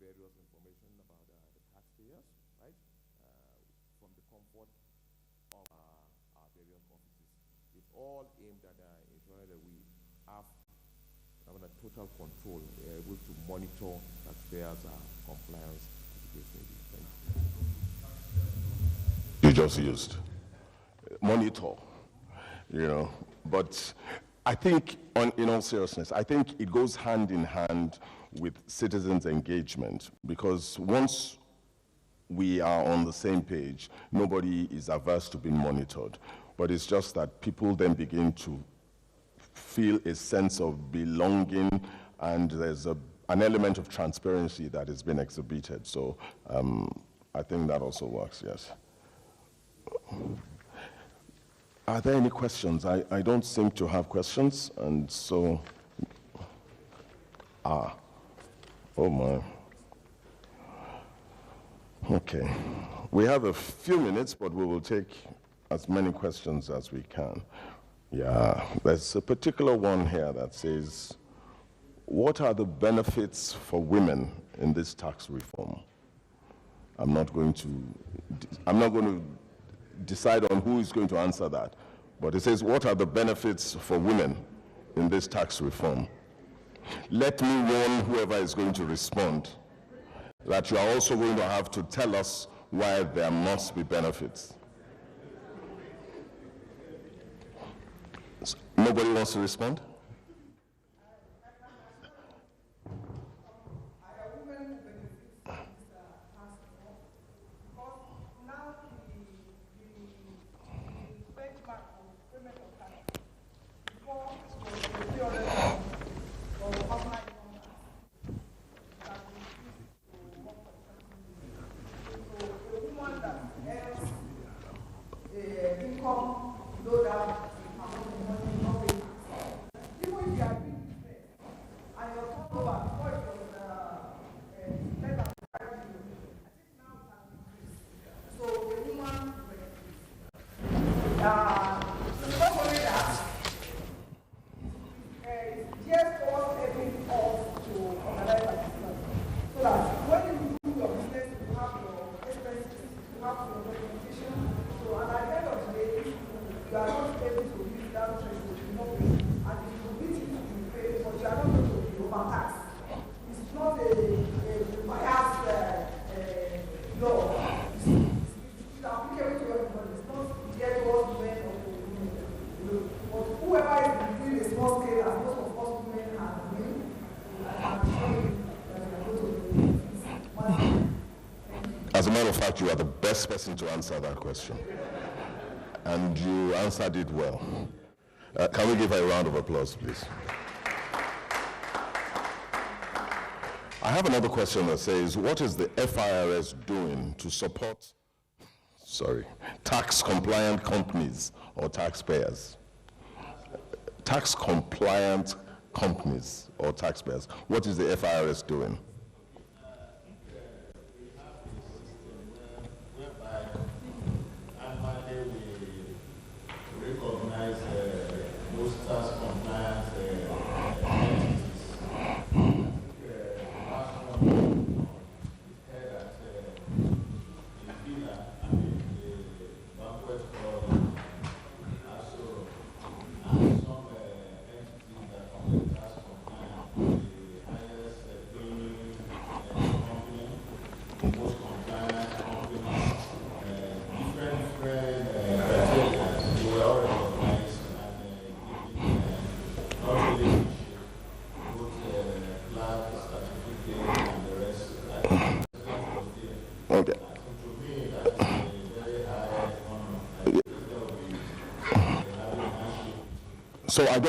various information about the taxpayers, right? From the comfort of our various offices. It's all aimed at ensuring that we have a total control, able to monitor taxpayers' compliance. Thank you. You just used monitor, you know, but I think, in all seriousness, I think it goes hand in hand with citizens' engagement, because once we are on the same page, nobody is averse to being monitored. But it's just that people then begin to feel a sense of belonging, and there's an element of transparency that has been exhibited. So I think that also works, yes. Are there any questions? I don't seem to have questions, and so, oh my. Okay, we have a few minutes, but we will take as many questions as we can. Yeah, there's a particular one here that says, what are the benefits for women in this tax reform? I'm not going to decide on who is going to answer that, but it says, what are the benefits for women in this tax reform? Let me warn whoever is going to respond that you are also going to have to tell us why there must be benefits. Nobody wants to respond? As a matter of fact, you are the best person to answer that question. And you answered it well. Can we give her a round of applause, please? I have another question that says, what is the FIRS doing to support, tax-compliant companies or taxpayers? Tax-compliant companies or taxpayers. What is the FIRS doing? So I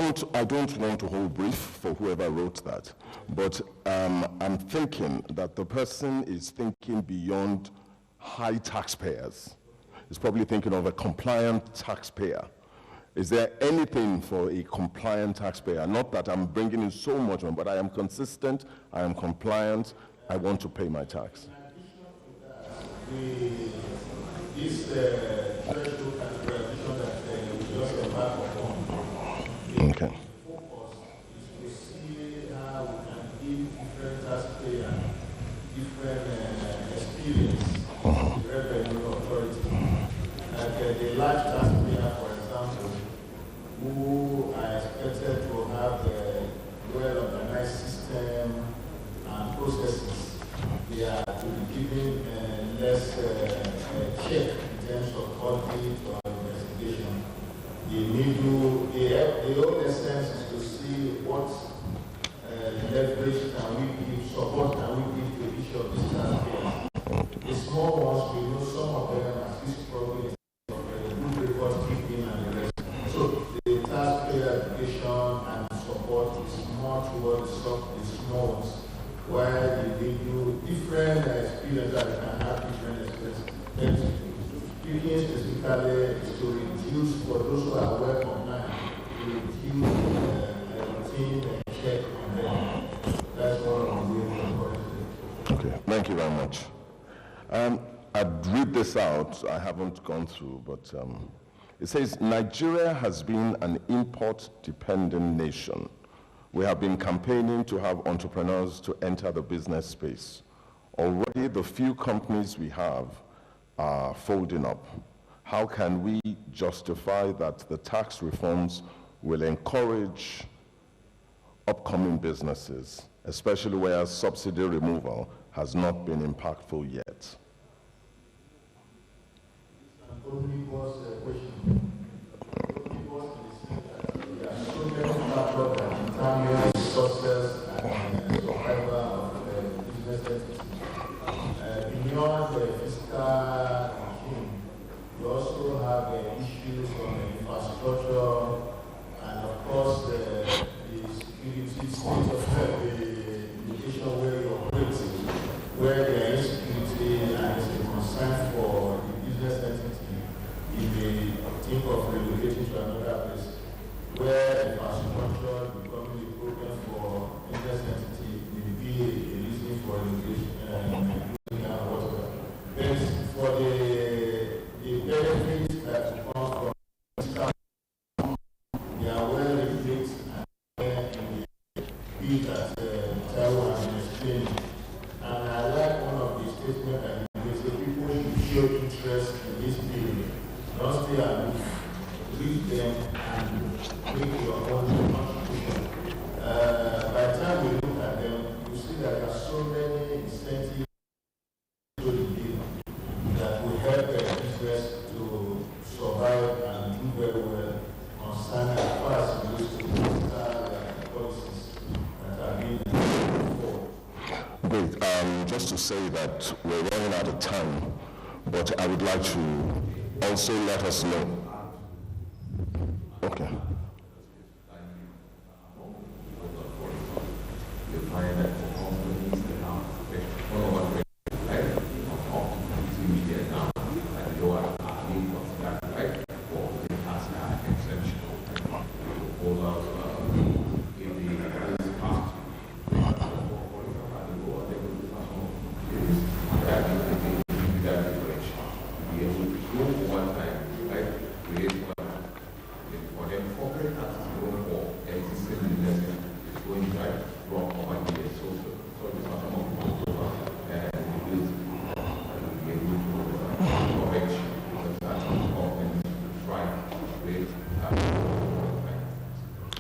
don't want to hold brief for whoever wrote that, but I'm thinking that the person is thinking beyond high taxpayers. He's probably thinking of a compliant taxpayer. Is there anything for a compliant taxpayer? Not that I'm bringing in so much, but I am consistent, I am compliant, I want to pay my tax. This threshold categorization that we just embarked upon. Okay. The focus is to see how we can give different taxpayers have a well-organized system and processes. They are to be given less check in terms of audit or investigation. The whole essence is to see what leverage can we give, support can we give to each of these taxpayers. The small ones, we know some of them as this problem of good record keeping and the rest. So the taxpayer education and support is more towards the small ones, while they do different experiences that can have different experiences. Speaking specifically is to reduce, for those who are well online, to reduce routine and check on them. That's one of the ways to encourage them. Okay, thank you very much. I'd read this out, I haven't gone through, but it says, Nigeria has been an import-dependent nation. We have been campaigning to have entrepreneurs to enter the business space. Already the few companies we have are folding up. How can we justify that the tax reforms will encourage upcoming businesses, especially where subsidy removal has not been impactful yet? Resources and survival of the business entities. Beyond the fiscal regime, we also have issues on the infrastructure and, of course, the security state of the location where you operate, where there is insecurity and is a concern for the business entity. If they think of relocating to another place, where infrastructure becoming a problem for business entity will be a reason for relocation and whatever. Then for the benefits that come from fiscal, they are well reflected in the bill that Taiwo has been explaining. And I like one of the statements that he made, so people should show interest in this bill. Don't stay aloof. Read them and make your own contribution. By the time we look at them, you see that there are so many incentives to the bill that will help the business to survive and do very well concerning as far as it goes to fiscal policies that are being forward. Great. Just to say that we're running out of time, but I would like to also let us know. Okay.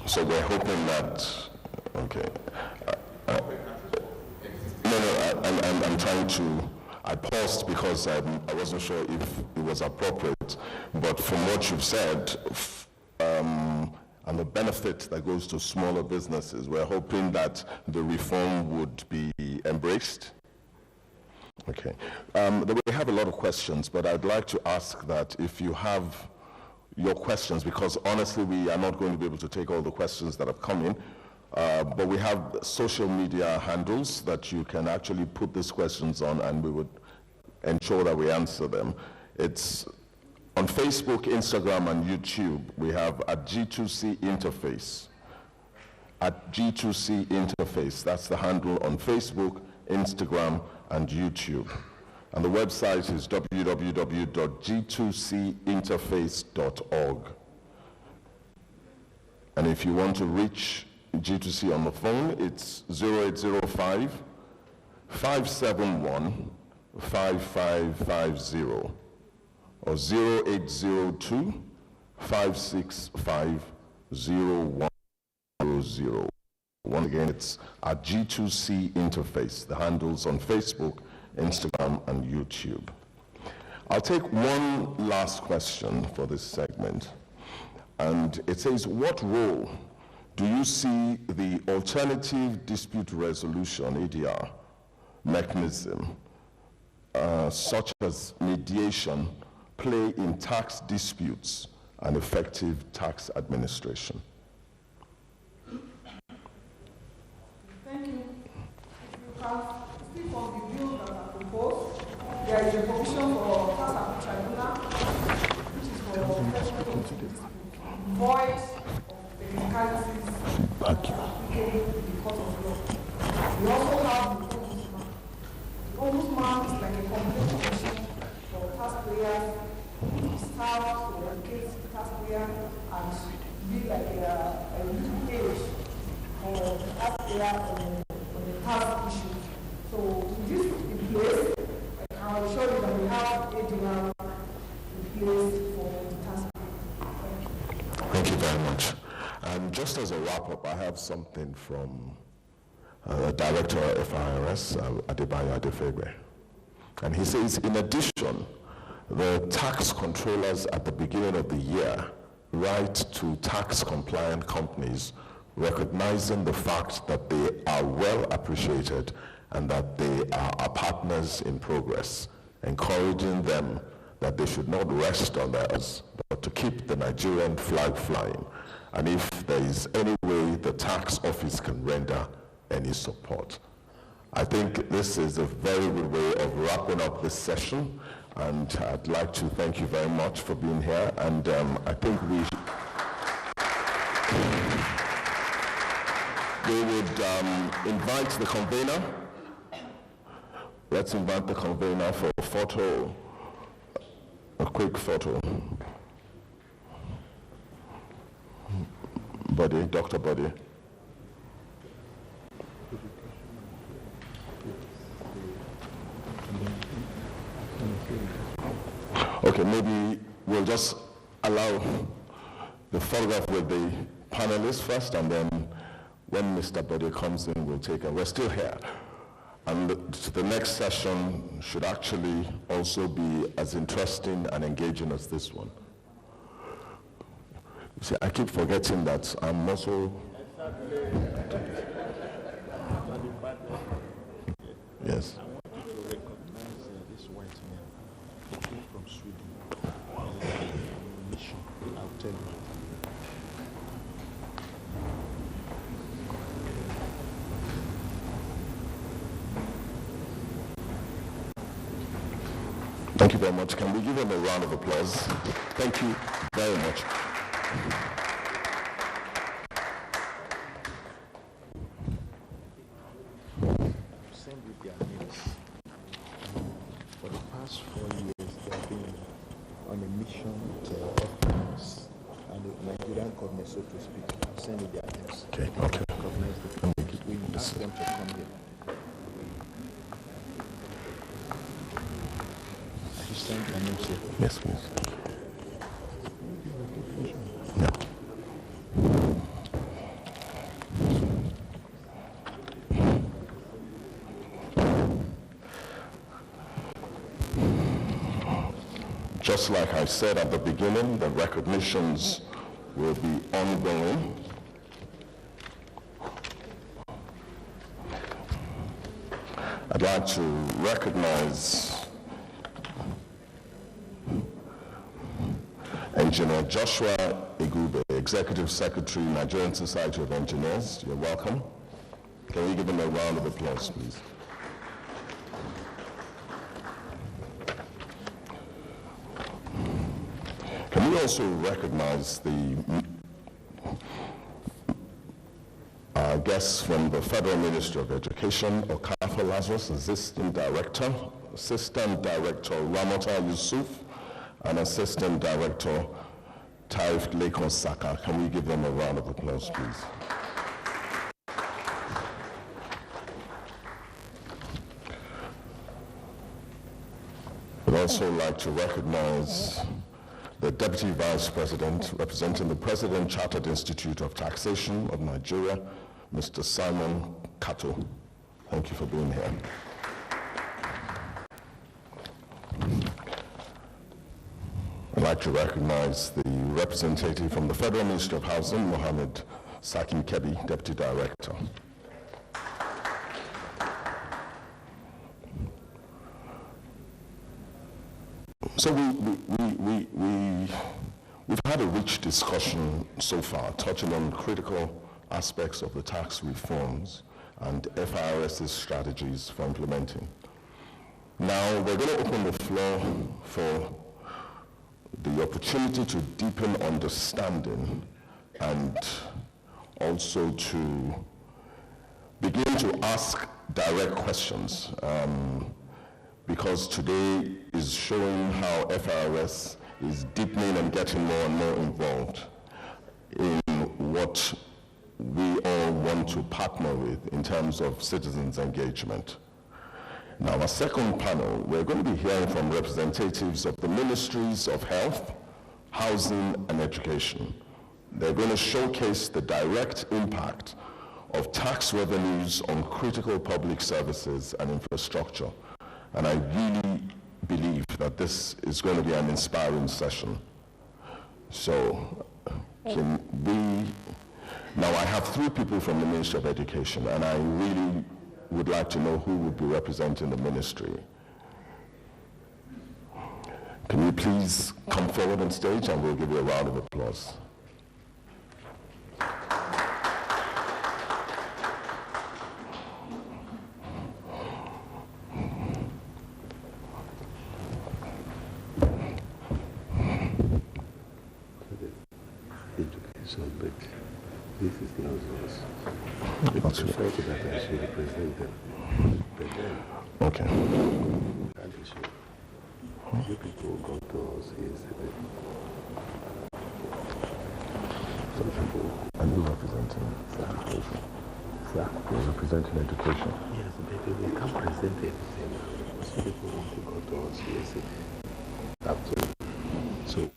So we're hoping that, okay. I'm trying to, I paused because I wasn't sure if it was appropriate, but from what you've said, and the benefit that goes to smaller businesses, we're hoping that the reform would be embraced. Okay. We have a lot of questions, but I'd like to ask that if you have your questions, because honestly we are not going to be able to take all the questions that have come in, but we have social media handles that you can actually put these questions on and we would ensure that we answer them. It's on Facebook, Instagram, and YouTube. We have at G2C Interface. At G2C Interface, that's the handle on Facebook, Instagram, and YouTube. And the website is www.g2cinterface.org. And if you want to reach G2C on the phone, it's 0805 571 5550 or 0802 565 01. G2C. Once again, it's at G2C Interface, the handles on Facebook, Instagram, and YouTube. I'll take one last question for this segment. And it says, what role do you see the Alternative Dispute Resolution, ADR, mechanism, such as mediation, play in tax disputes and effective tax administration? Thank you. If you can speak on the bills that are proposed, there is a provision for tax appeal tribunal, which is for void of technicalities applicable to the court of law. We also have the ombudsman. The ombudsman is like a complaint commission for taxpayers, staff to educate taxpayers and be like a legal page for taxpayer on the tax issue. So with this in place, I can assure you that we have ADR in place for the taxpayer. Thank you very much. And just as a wrap-up, I have something from the Director of FIRS, Adebayo Adefegbe. And he says, in addition, the tax controllers at the beginning of the year write to tax-compliant companies recognizing the fact that they are well appreciated and that they are our partners in progress, encouraging them that they should not rest on theirs, but to keep the Nigerian flag flying. And if there is any way the tax office can render any support. I think this is a very good way of wrapping up this session, and I'd like to thank you very much for being here, and I think we would invite the convener. Let's invite the convener for a photo, a quick photo. Buddy, Dr. Buddy. Okay, maybe we'll just allow the photograph with the panelists first, and then when Mr. Buddy comes in, we'll take it. We're still here. And the next session should actually also be as interesting and engaging as this one. See, I keep forgetting that I'm also... Yes. I want you to recognize this white man. He came from Sweden. Mission, I'll tell you. Thank you very much. Can we give him a round of applause? Thank you very much. Send you their names. For the past 4 years, they have been on a mission to us and the Nigerian government, so to speak. I'll send you their names. Okay. Recognize them. We ask them to come here. Send their names here. Yes, please. Yeah. Just like I said at the beginning, the recognitions will be ongoing. I'd like to recognize Engineer Joshua Igube, Executive Secretary, Nigerian Society of Engineers. You're welcome. Can we give him a round of applause, please? Can we also recognize the guests from the Federal Ministry of Education, Okafor Lazarus, Assistant Director Ramota Yusuf, and Assistant Director Taif Lekon Saka. Can we give them a round of applause, please? I'd also like to recognize the Deputy Vice President representing the President Chartered Institute of Taxation of Nigeria, Mr. Simon Kato. Thank you for being here. I'd like to recognize the representative from the Federal Ministry of Housing, Mohammed Saki Kebi, Deputy Director. So we've had a rich discussion so far, touching on critical aspects of the tax reforms and FIRS's strategies for implementing. Now we're going to open the floor for the opportunity to deepen understanding and also to begin to ask direct questions, because today is showing how FIRS is deepening and getting more and more involved in what we all want to partner with in terms of citizens' engagement. Now, our second panel, we're going to be hearing from representatives of the Ministries of Health, Housing, and Education. They're going to showcase the direct impact of tax revenues on critical public services and infrastructure. And I really believe that this is going to be an inspiring session. So, now I have 3 people from the Ministry of Education, and I really would like to know who would be representing the ministry. Can you please come forward on stage and we'll give you a round of applause. Education, but this is the answers. It's a fact that I should represent them. But then, Okay. that issue, you people go to us yesterday. Some people, And you representing? sir, You're representing education. yes, but we can't present everything. Some people want to go to us yesterday. Absolutely. So,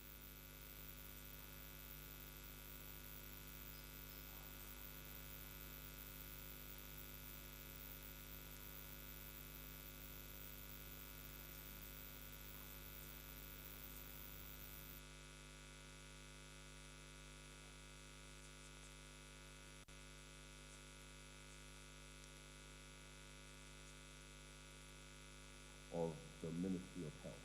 Of the Ministry of Health.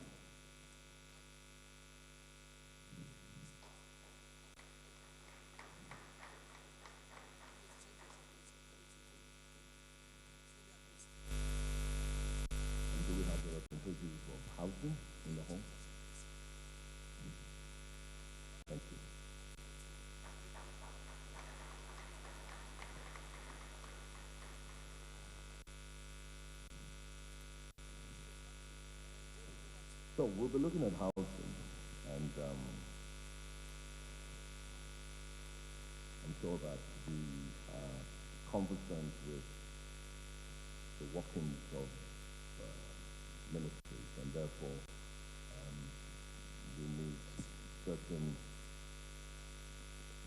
And do we have the representatives of housing in the home? Thank you. So we'll be looking at housing, and I'm sure that we are conversant with the workings of ministries, and therefore we need certain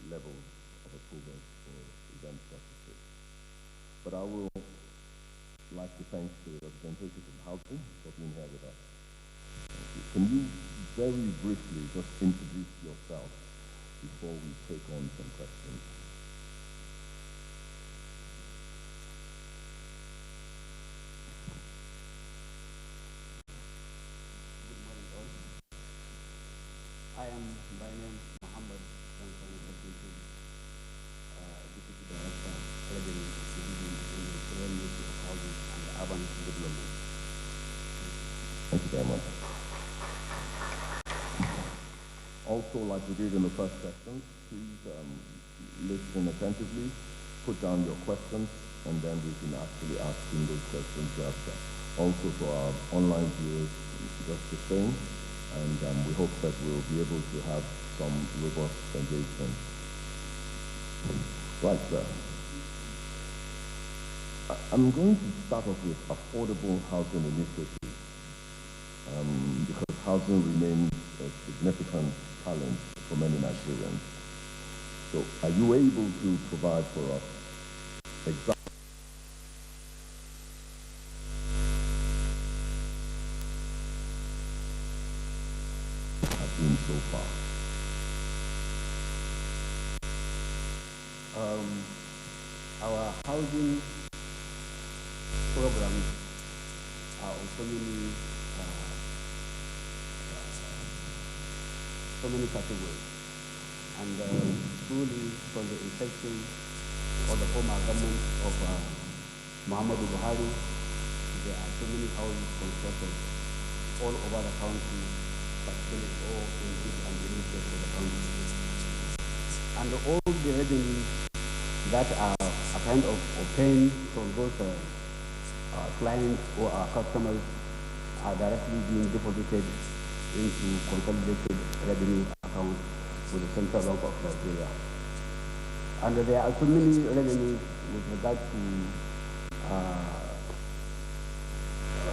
levels of approval for events such as this. But I will like to thank the representatives of housing for being here with us. Can you very briefly just introduce yourself before we take on some questions? Good morning, all. I am by name Muhammad Deputy Director, Treasury, in the Federal Ministry of Housing and Urban Development. Thank you very much. Also, like we did in the first session, please listen attentively, put down your questions, and then we can actually ask them those questions after. Also for our online viewers, just the same, and we hope that we'll be able to have some robust engagement. Right, sir. I'm going to start off with affordable housing initiatives, because housing remains a a significant challenge for many Nigerians. So are you able to provide for us examples have been so far? Our housing programs are of so many categories, and truly from the inception of the former government of Muhammadu Buhari, there are so many houses constructed all over the country, particularly all in east and the east of the country. And all the revenues that are kind of obtained from those clients or our customers are directly being deposited into consolidated revenue accounts with the Central Bank of Nigeria. And there are so many revenues with regard to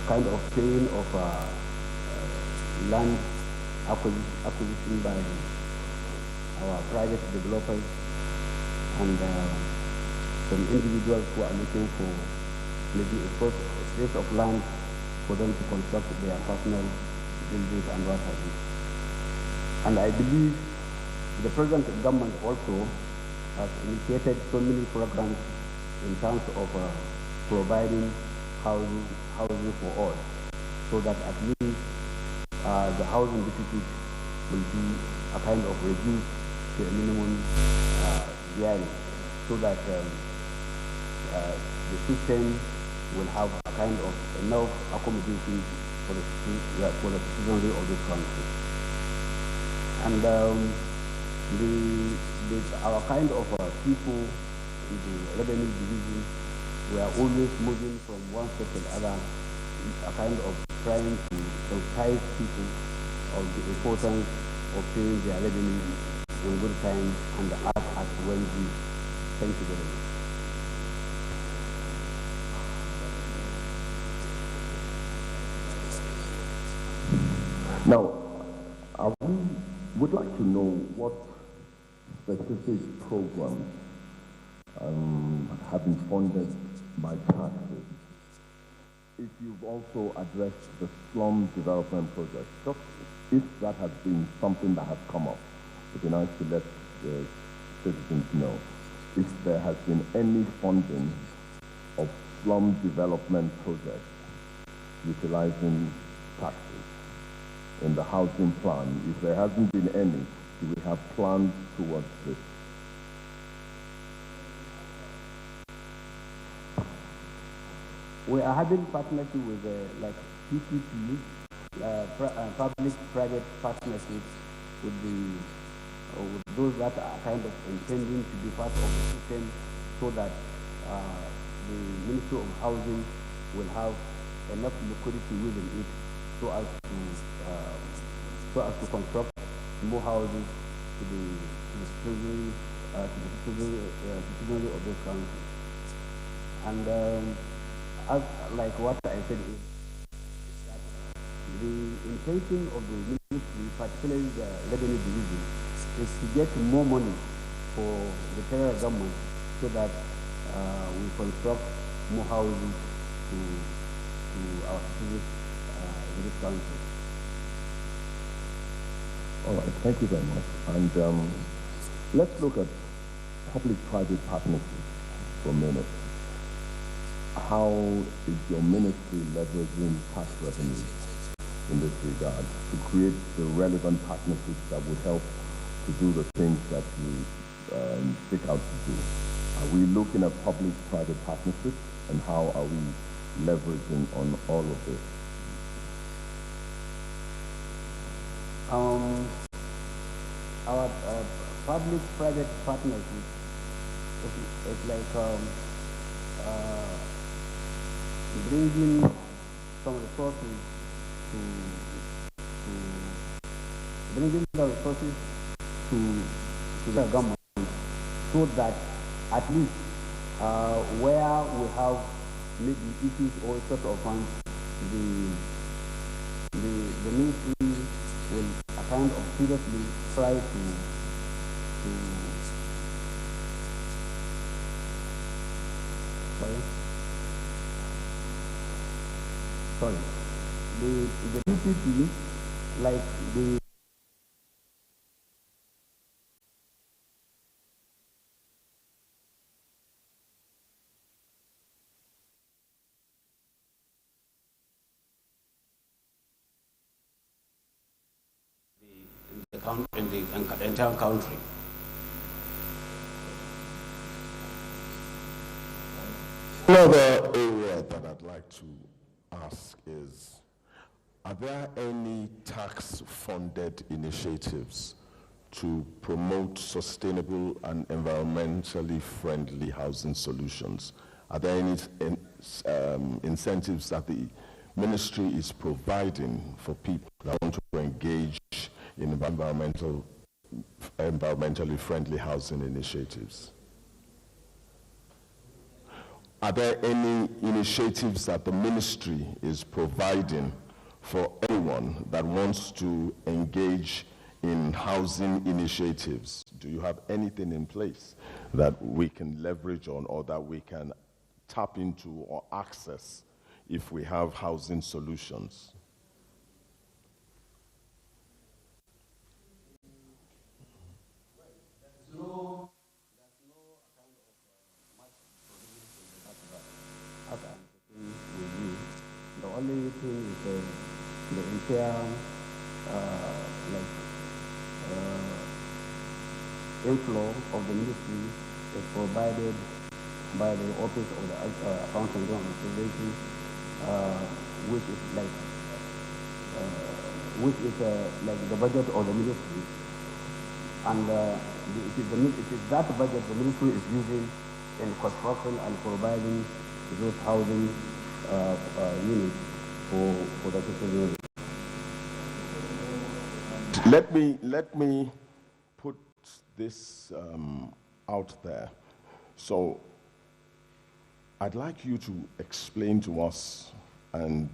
kind of paying of land acquisition by our private developers and some individuals who are looking for maybe a space of land for them to construct their personal buildings and what have you. And I believe the present government also has initiated so many programs in terms of providing housing for all, so that at least the housing deficit will be a kind of reduced to a minimum yearly, so that the system will have a kind of enough accommodation for the citizenry of this country. And our kind of people in the revenue division were always moving from one step to the other, a kind of trying to sensitize people of the importance of paying their revenue in good time and act as when due. Thank you very much. Now, we would like to know what specific programs have been funded by taxes. If you've also addressed the slum development project, just if that has been something that has come up, it would be nice to let the citizens know if there has been any funding of slum development projects utilizing taxes in the housing plan. If there hasn't been any, do we have plans towards this? We are having partnership with like PPP, public-private partnerships with those that are kind of intending to be part of the system, so that the Ministry of Housing will have enough liquidity within it, so as to construct more houses to the citizenry of this country. And as like what I said is that the intention of the ministry, particularly the revenue division, is to get more money for the federal government, so that we construct more houses to our citizens in this country. All right, thank you very much. And let's look at public-private partnerships for a minute. How is your ministry leveraging tax revenues in this regard to create the relevant partnerships that would help to do the things that you seek out to do? Are we looking at public-private partnerships, and how are we leveraging on all of this? Our public-private partnership is like bringing some resources to the government, so that at least where we have maybe issues or sort of funds, the ministry will kind of seriously try to sorry, the PPP, like the in the entire country. Another area that I'd like to ask is, are there any tax-funded initiatives to promote sustainable and environmentally friendly housing solutions? Are there any incentives that the ministry is providing for people that want to engage in environmentally friendly housing initiatives? Are there any initiatives that the ministry is providing for anyone that wants to engage in housing initiatives? Do you have anything in place that we can leverage on or that we can tap into or access if we have housing solutions? The only thing is the entire inflow of the ministry is provided by the Office of the Accountant General Administration, which is like the budget of the ministry, and it is that budget the ministry is using in construction and providing those housing units for the citizens. Let me put this out there. So I'd like you to explain to us and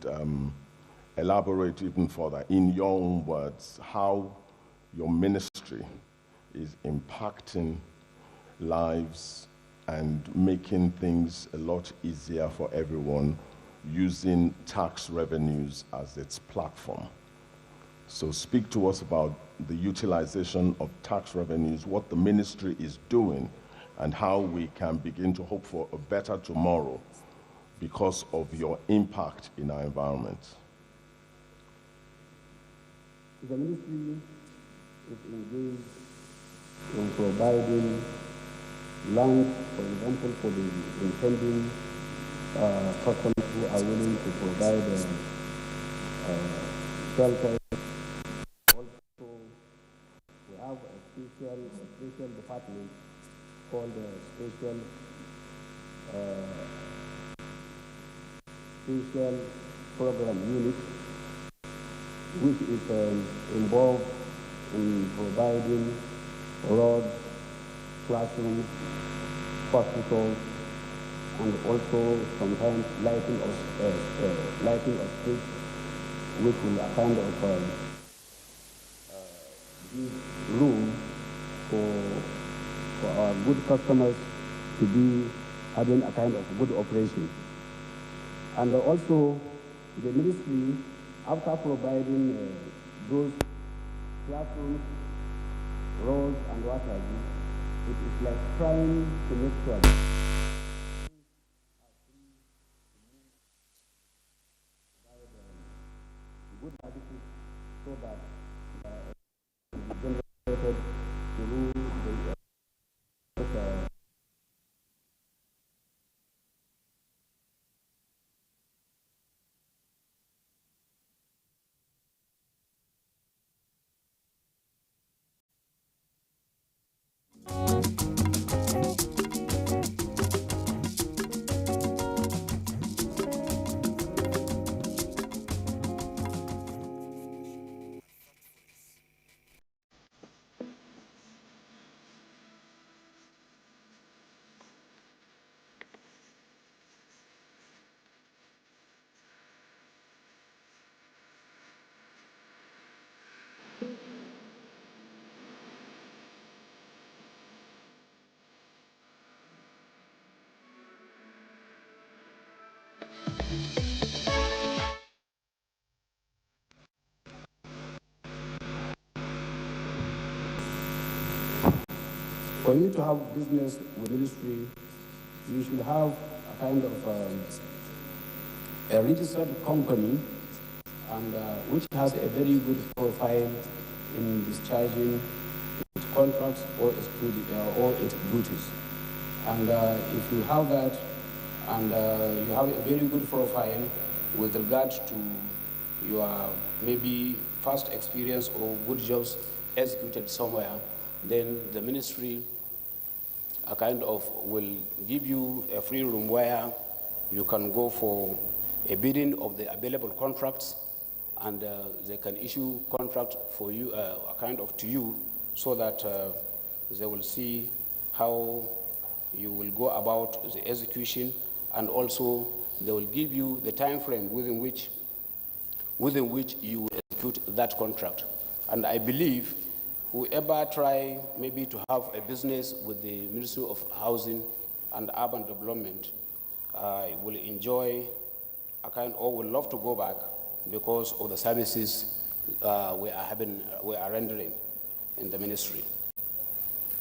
elaborate even further in your own words how your ministry is impacting lives and making things a lot easier for everyone using tax revenues as its platform. So speak to us about the utilization of tax revenues, what the ministry is doing, and how we can begin to hope for a better tomorrow because of your impact in our environment. The ministry is engaged in providing land, for example, for the intending customers who are willing to provide shelter. Also, we have a special department called special program unit, which is involved in providing roads, classrooms, hospitals, and also sometimes lighting of streets, which will kind of give room for our good customers to be having a kind of good operation. And also the ministry, after providing those classrooms, roads, and what have you, it is like trying to make sure that good attitude so that generated through the For you to have business with ministry, you should have a kind of a registered company and which has a very good profile in discharging its contracts or its duties. And if you have that, and you have a very good profile with regard to your maybe past experience or good jobs executed somewhere, then the ministry kind of will give you a free room where you can go for a bidding of the available contracts, and they can issue contract for you, kind of to you, so that they will see how you will go about the execution, and also they will give you the time frame within which you will execute that contract. And I believe whoever try maybe to have a business with the Ministry of Housing and Urban Development will enjoy a kind, or will love to go back because of the services we are rendering in the ministry.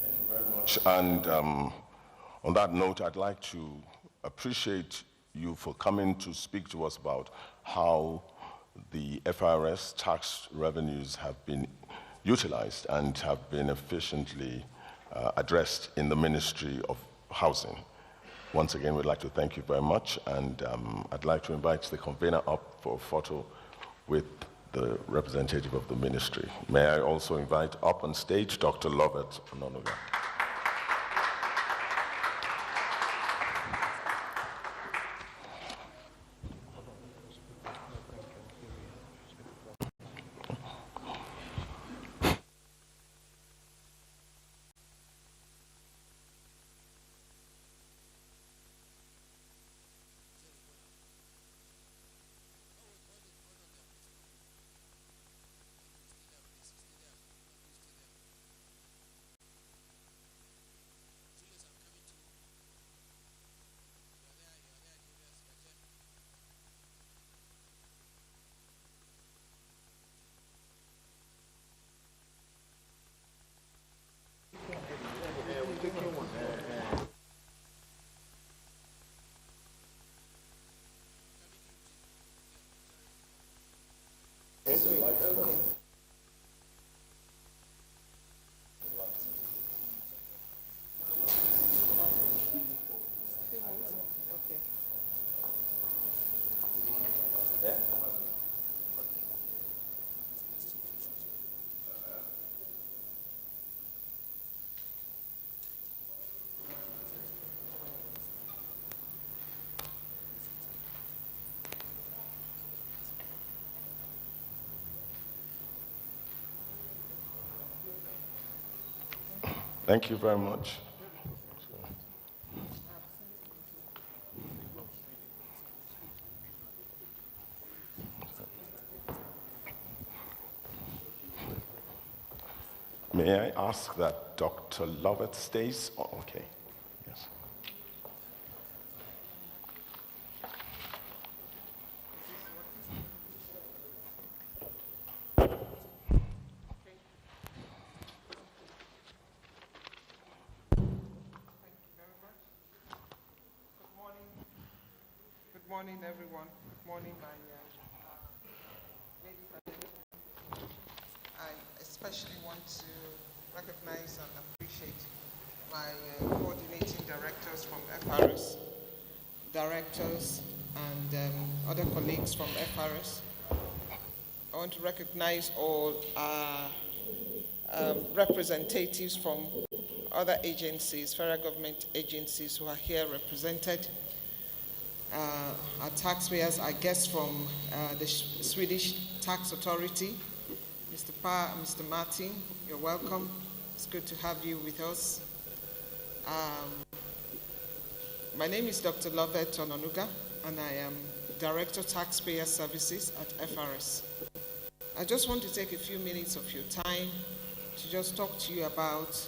Thank you very much. And on that note, I'd like to appreciate you for coming to speak to us about how the FRS tax revenues have been utilized and have been efficiently addressed in the Ministry of Housing. Once again, we'd like to thank you very much, and I'd like to invite the convener up for a photo with the representative of the ministry. May I also invite up on stage Dr. Lovett Ononuga. Thank you very much. May I ask that Dr. Lovett stays? Oh, okay. Yes. Good morning, everyone. Good morning, my ladies and gentlemen. I especially want to recognize and appreciate my coordinating directors from FRS, directors and other colleagues from FRS. I want to recognize all representatives from other agencies, federal government agencies who are here represented. Our taxpayers, our guests from the Swedish Tax Authority, Mr. Pa, Mr. Martin, you're welcome. It's good to have you with us. My name is Dr. Lovett Ononuga, and I am Director Taxpayer Services at FRS. I just want to take a few minutes of your time to just talk to you about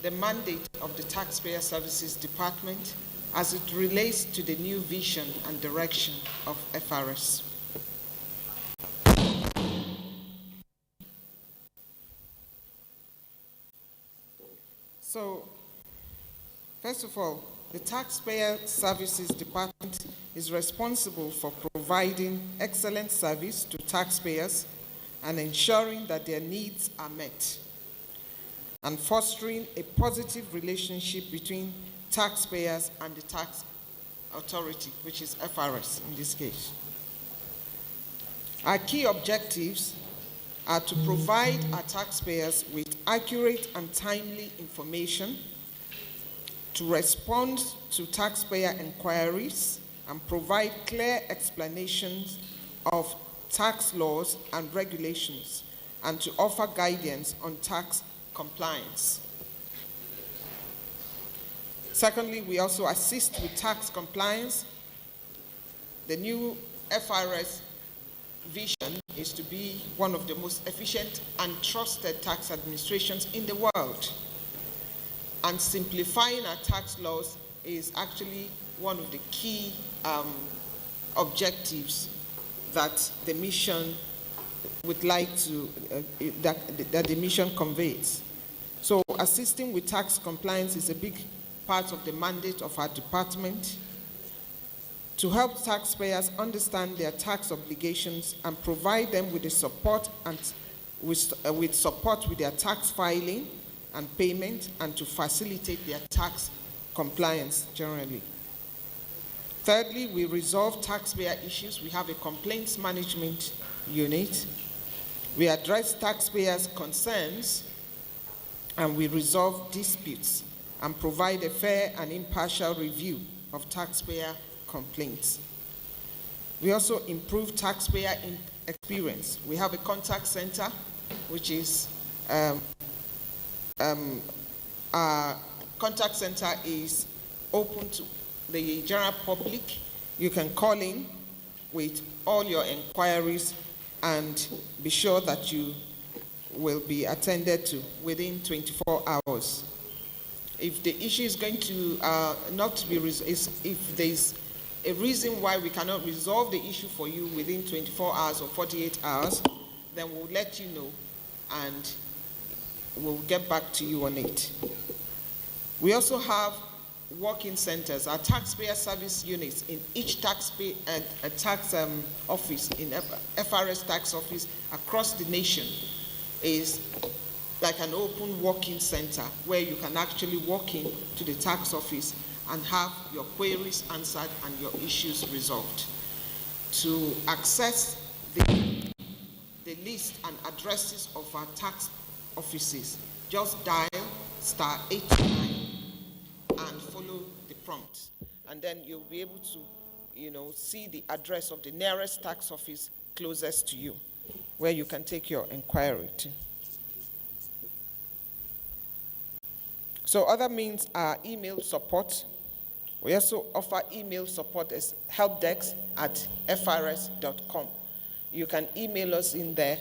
the mandate of the Taxpayer Services Department as it relates to the new vision and direction of FRS. So, first of all, the Taxpayer Services Department is responsible for providing excellent service to taxpayers and ensuring that their needs are met, and fostering a positive relationship between taxpayers and the tax authority, which is FRS in this case. Our key objectives are to provide our taxpayers with accurate and timely information, to respond to taxpayer inquiries, and provide clear explanations of tax laws and regulations, and to offer guidance on tax compliance. Secondly, we also assist with tax compliance. The new FRS vision is to be one of the most efficient and trusted tax administrations in the world. And simplifying our tax laws is actually one of the key objectives that the mission would like to, that the mission conveys. So assisting with tax compliance is a big part of the mandate of our department, to help taxpayers understand their tax obligations and provide them with the support and with support with their tax filing and payment, and to facilitate their tax compliance generally. Thirdly, we resolve taxpayer issues. We have a complaints management unit. We address taxpayers' concerns, and we resolve disputes and provide a fair and impartial review of taxpayer complaints. We also improve taxpayer experience. We have a contact center, which is our contact center is open to the general public. You can call in with all your inquiries and be sure that you will be attended to within 24 hours. If the issue is going to not be if there's a reason why we cannot resolve the issue for you within 24 hours or 48 hours, then we'll let you know and we'll get back to you on it. We also have walk-in centers, our taxpayer service units in each tax office, in FRS tax office across the nation, is like an open walk-in center where you can actually walk in to the tax office and have your queries answered and your issues resolved. To access the list and addresses of our tax offices, just dial *829 and follow the prompt, and then you'll be able to, see the address of the nearest tax office closest to you, where you can take your inquiry to. So other means are email support. We also offer email support as helpdesk@frs.com. You can email us in there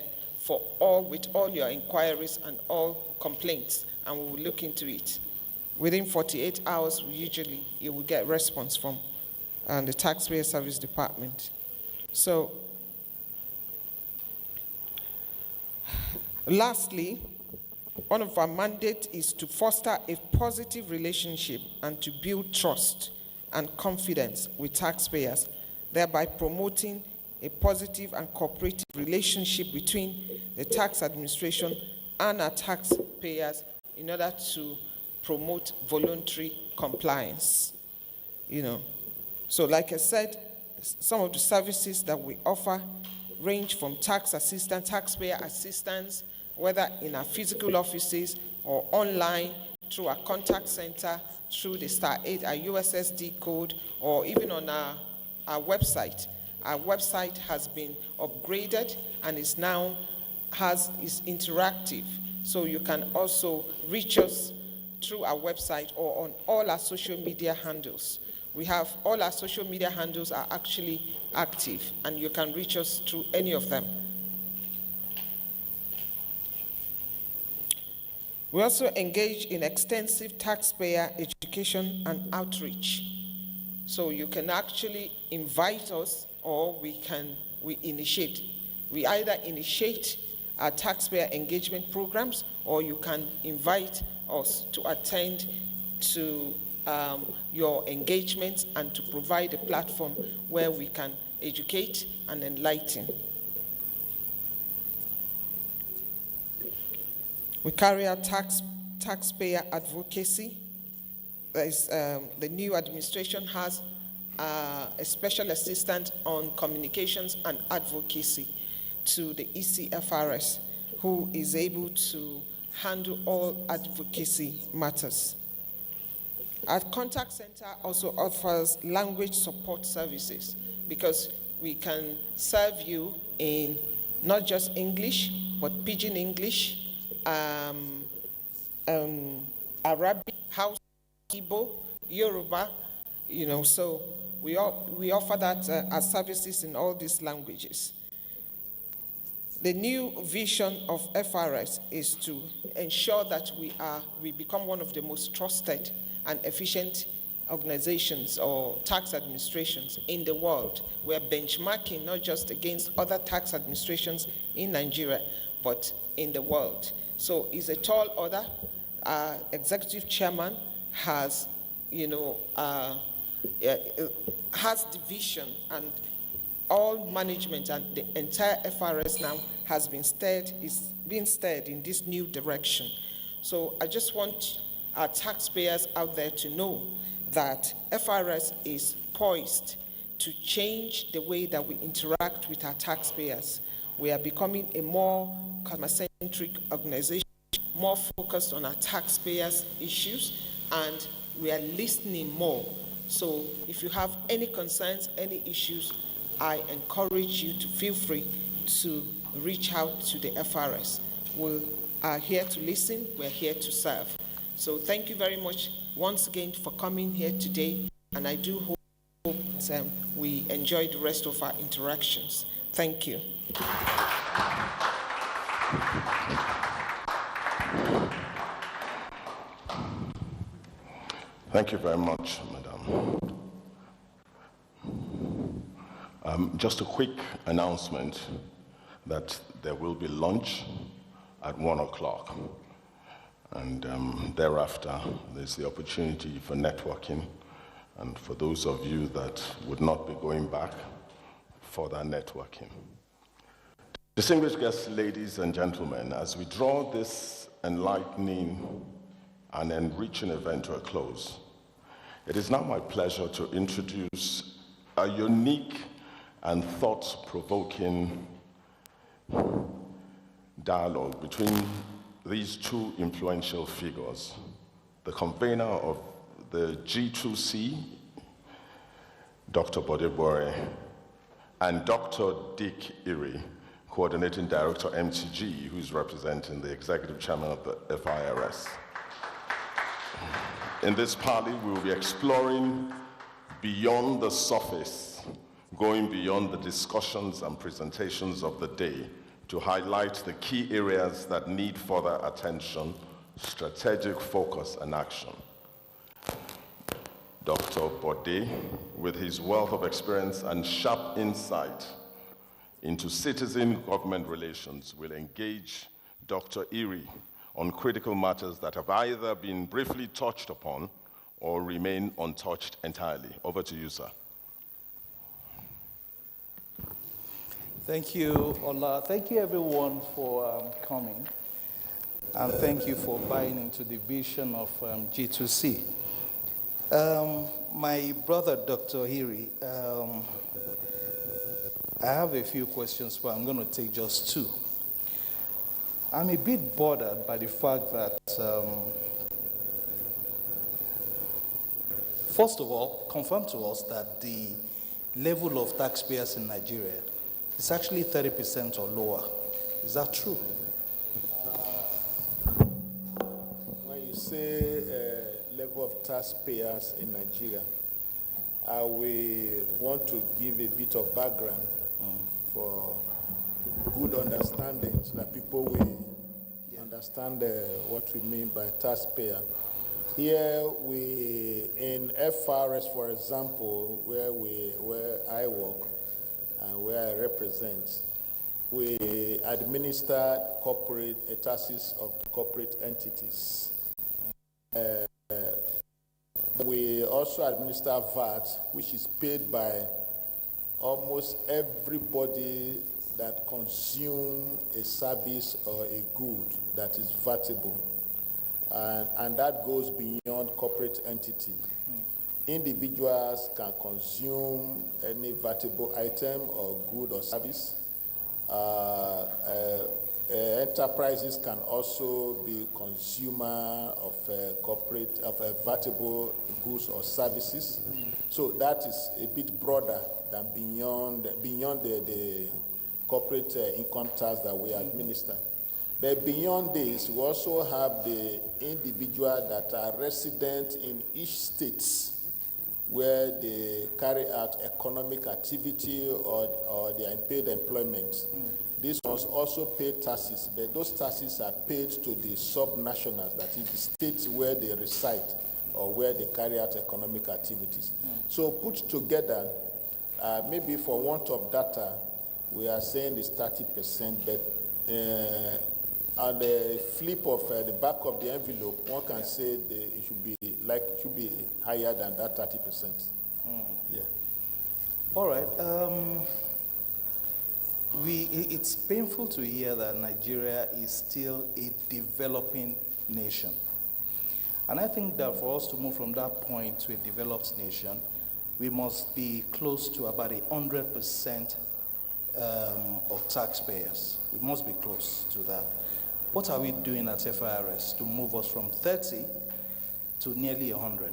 with all your inquiries and all complaints, and we will look into it. Within 48 hours, usually you will get response from the Taxpayer Service Department. So, lastly, one of our mandates is to foster a positive relationship and to build trust and confidence with taxpayers, thereby promoting a positive and cooperative relationship between the tax administration and our taxpayers in order to promote voluntary compliance. So like I said, some of the services that we offer range from tax assistance, taxpayer assistance, whether in our physical offices or online through our contact center, through the *8, our USSD code, or even on our website. Our website has been upgraded and is now is interactive. So you can also reach us through our website or on all our social media handles. We have all our social media handles are actually active, and you can reach us through any of them. We also engage in extensive taxpayer education and outreach. So you can actually invite us, or we initiate. We either initiate our taxpayer engagement programs, or you can invite us to attend to your engagements and to provide a platform where we can educate and enlighten. We carry out taxpayer advocacy. The new administration has a special assistant on communications and advocacy to the ECFRS, who is able to handle all advocacy matters. Our contact center also offers language support services, because we can serve you in not just English, but Pidgin English, Arabic, Hausa, Igbo, Yoruba, so we offer that as services in all these languages. The new vision of FRS is to ensure that we become one of the most trusted and efficient organizations or tax administrations in the world. We're benchmarking not just against other tax administrations in Nigeria, but in the world. So it's a tall order. Our executive chairman has, has the vision, and all management and the entire FRS now is being steered in this new direction. So I just want our taxpayers out there to know that FRS is poised to change the way that we interact with our taxpayers. We are becoming a more customer-centric organization, more focused on our taxpayers' issues, and we are listening more. So if you have any concerns, any issues, I encourage you to feel free to reach out to the FRS. We are here to listen, we're here to serve. So thank you very much once again for coming here today, and I do hope that we enjoy the rest of our interactions. Thank you. Thank you very much, Madam. Just a quick announcement that there will be lunch at 1 o'clock. And thereafter, there's the opportunity for networking. And for those of you that would not be going back, for that networking. Distinguished guests, ladies and gentlemen, as we draw this enlightening and enriching event to a close, it is now my pleasure to introduce a unique and thought-provoking dialogue between these two influential figures, the convener of the G2C, Dr. Bode Bore, and Dr. Dick Iri, Coordinating Director, MTG, who is representing the Executive Chairman of the FIRS. In this parley, we will be exploring beyond the surface, going beyond the discussions and presentations of the day to highlight the key areas that need further attention, strategic focus, and action. Dr. Bode, with his wealth of experience and sharp insight into citizen-government relations, will engage Dr. Iri on critical matters that have either been briefly touched upon or remain untouched entirely. Over to you, sir. Thank you, Ola. Thank you, everyone, for coming. And thank you for buying into the vision of G2C. My brother, Dr. Iri, I have a few questions, but I'm going to take just two. I'm a bit bothered by the fact that, first of all, confirm to us that the level of taxpayers in Nigeria is actually 30% or lower. Is that true? When you say level of taxpayers in Nigeria, I will want to give a bit of background for good understanding so that people will understand what we mean by taxpayer. Here in FRS, for example, where I work and where I represent, we administer corporate taxes of corporate entities. We also administer VAT, which is paid by almost everybody that consume a service or a good that is vatable. And that goes beyond corporate entity. Individuals can consume any vatable item or good or service. Enterprises can also be consumer of vatable goods or services. So that is a bit broader than beyond the corporate income tax that we administer. But beyond this, we also have the individuals that are resident in each state where they carry out economic activity or they are in paid employment. These ones also pay taxes, but those taxes are paid to the sub-nationals, that is the states where they reside or where they carry out economic activities. So put together, maybe for want of data, we are saying it's 30%, but on the flip of the back of the envelope, one can say it should be higher than that 30%. Yeah. All right. It's painful to hear that Nigeria is still a developing nation. And I think that for us to move from that point to a developed nation, we must be close to about 100% of taxpayers. We must be close to that. What are we doing at FIRS to move us from 30 to nearly 100?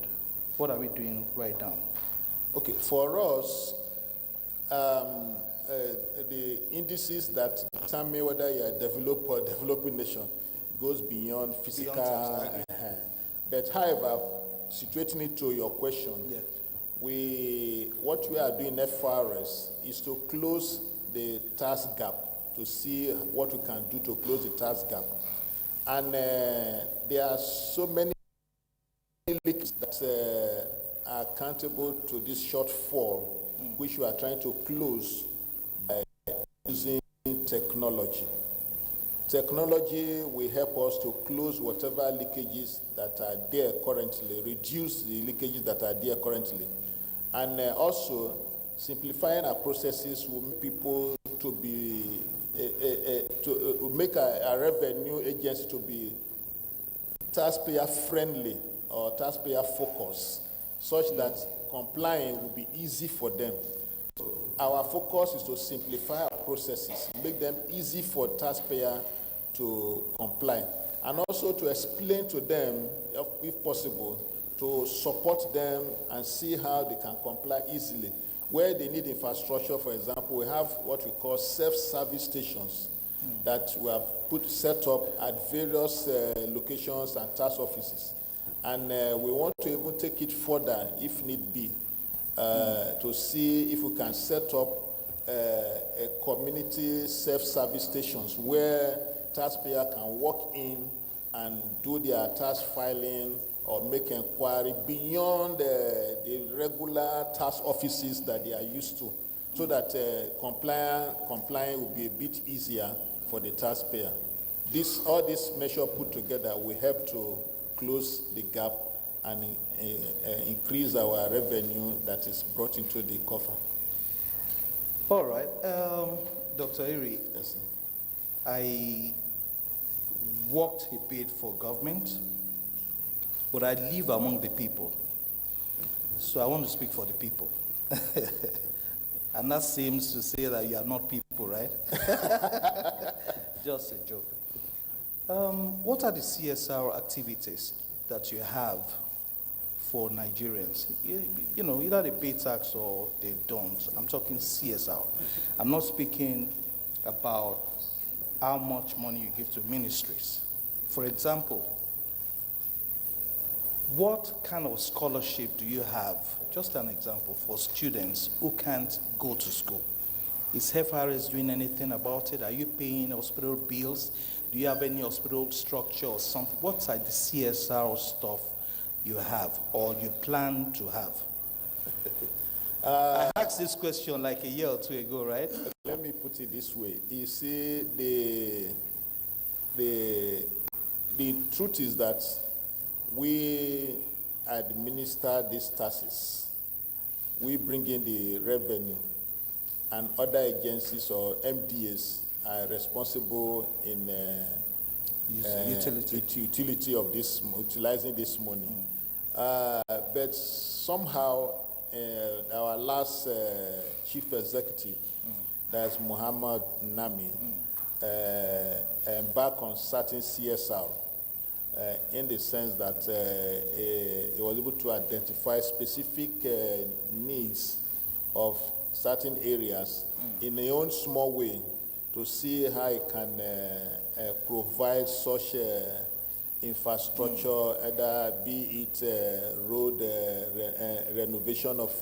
What are we doing right now? Okay, for us, the indices that determine whether you're a developed or developing nation goes beyond physical. But however, situating it to your question, what we are doing at FRS is to close the tax gap, to see what we can do to close the tax gap. And there are so many leaks that are accountable to this shortfall, which we are trying to close by using technology. Technology will help us to close whatever leakages that are there currently, reduce the leakages that are there currently. And also, simplifying our processes will make people to be, to make a revenue agency to be taxpayer friendly or taxpayer focused, such that complying will be easy for them. Our focus is to simplify our processes, make them easy for taxpayer to comply, and also to explain to them, if possible, to support them and see how they can comply easily. Where they need infrastructure, for example, we have what we call self-service stations that we have set up at various locations and tax offices. And we want to even take it further, if need be, to see if we can set up a community self-service stations where taxpayer can walk in and do their tax filing or make inquiry beyond the regular tax offices that they are used to, so that complying will be a bit easier for the taxpayer. All these measures put together will help to close the gap and increase our revenue that is brought into the coffer. All right. Dr. Eri, yes, sir. I worked a bit for government, but I live among the people. So I want to speak for the people. And that seems to say that you are not people, right? Just a joke. What are the CSR activities that you have for Nigerians? You know, either they pay tax or they don't. I'm talking CSR. I'm not speaking about how much money you give to ministries. For example, what kind of scholarship do you have, just an example, for students who can't go to school? Is FRS doing anything about it? Are you paying hospital bills? Do you have any hospital structure or something? What are the CSR stuff you have or you plan to have? I asked this question like a year or two ago, right? Let me put it this way. You see, the truth is that we administer these taxes. We bring in the revenue, and other agencies or MDAs are responsible in utility of this, utilizing this money. But somehow, our last chief executive, that's Muhammad Nami, embarked on certain CSR in the sense that he was able to identify specific needs of certain areas in a own small way to see how he can provide such infrastructure, either be it road renovation of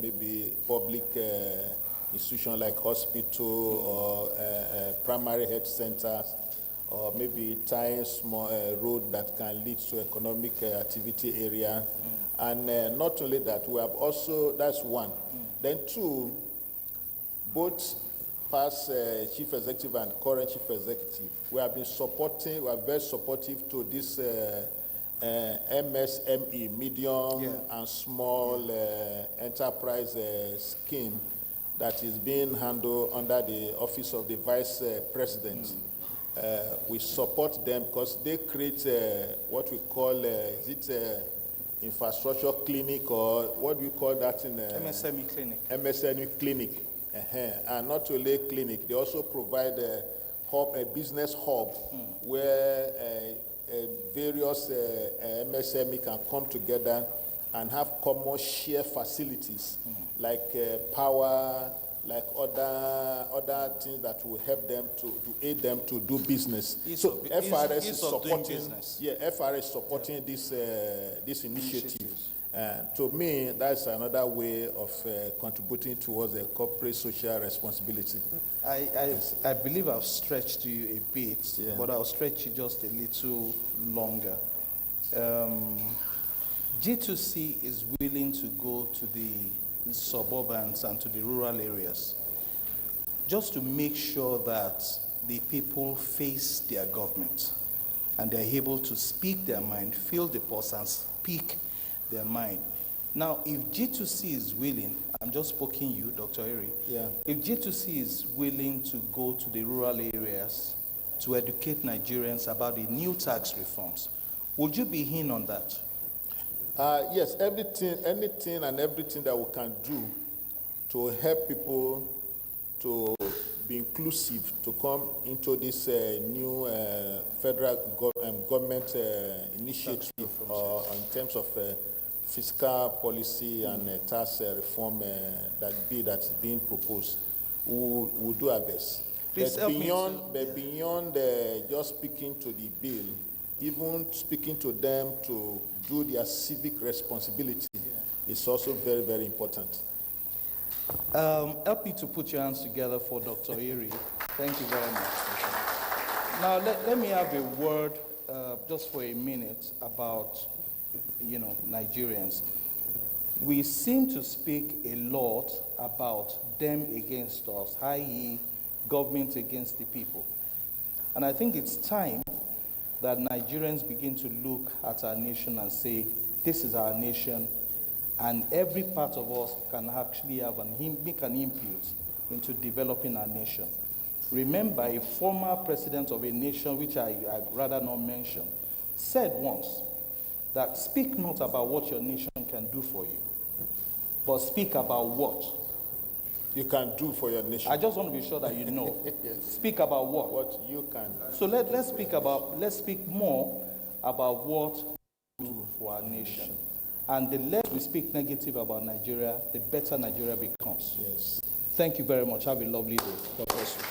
maybe public institution like hospital or primary health centers, or maybe tying small road that can lead to economic activity area. And not only that, we have also, that's one. Then two, both past chief executive and current chief executive, we have been supporting, we are very supportive to this MSME, medium and small enterprise scheme that is being handled under the office of the vice president. We support them because they create what we call, is it infrastructure clinic, or what do you call that in MSME clinic. MSME clinic. And not only a clinic, they also provide a business hub where various MSME can come together and have common share facilities like power, like other things that will help them to aid them to do business. So FRS is supporting. FRS is supporting this initiative. To me, that's another way of contributing towards a corporate social responsibility. I believe I've stretched you a bit, but I'll stretch you just a little longer. G2C is willing to go to the suburbans and to the rural areas just to make sure that the people face their government and they're able to speak their mind, feel the pulse, and speak their mind. Now, if G2C is willing, I'm just poking you, Dr. Eri, if G2C is willing to go to the rural areas to educate Nigerians about the new tax reforms, would you be in on that? Yes, anything and everything that we can do to help people to be inclusive, to come into this new federal government initiative in terms of fiscal policy and tax reform that's being proposed, we'll do our best. But beyond just speaking to the bill, even speaking to them to do their civic responsibility is also very, very important. Help me to put your hands together for Dr. Eri. Thank you very much. Now, let me have a word just for a minute about, Nigerians. We seem to speak a lot about them against us, i.e., government against the people. And I think it's time that Nigerians begin to look at our nation and say, this is our nation, and every part of us can actually make an input into developing our nation. Remember, a former president of a nation, which I'd rather not mention, said once that speak not about what your nation can do for you, but speak about what you can do for your nation. I just want to be sure that you know. Yes. Speak about what? What you can. So let's speak more about what we do for our nation. And the less we speak negative about Nigeria, the better Nigeria becomes. Yes. Thank you very much. Have a lovely day. God bless you.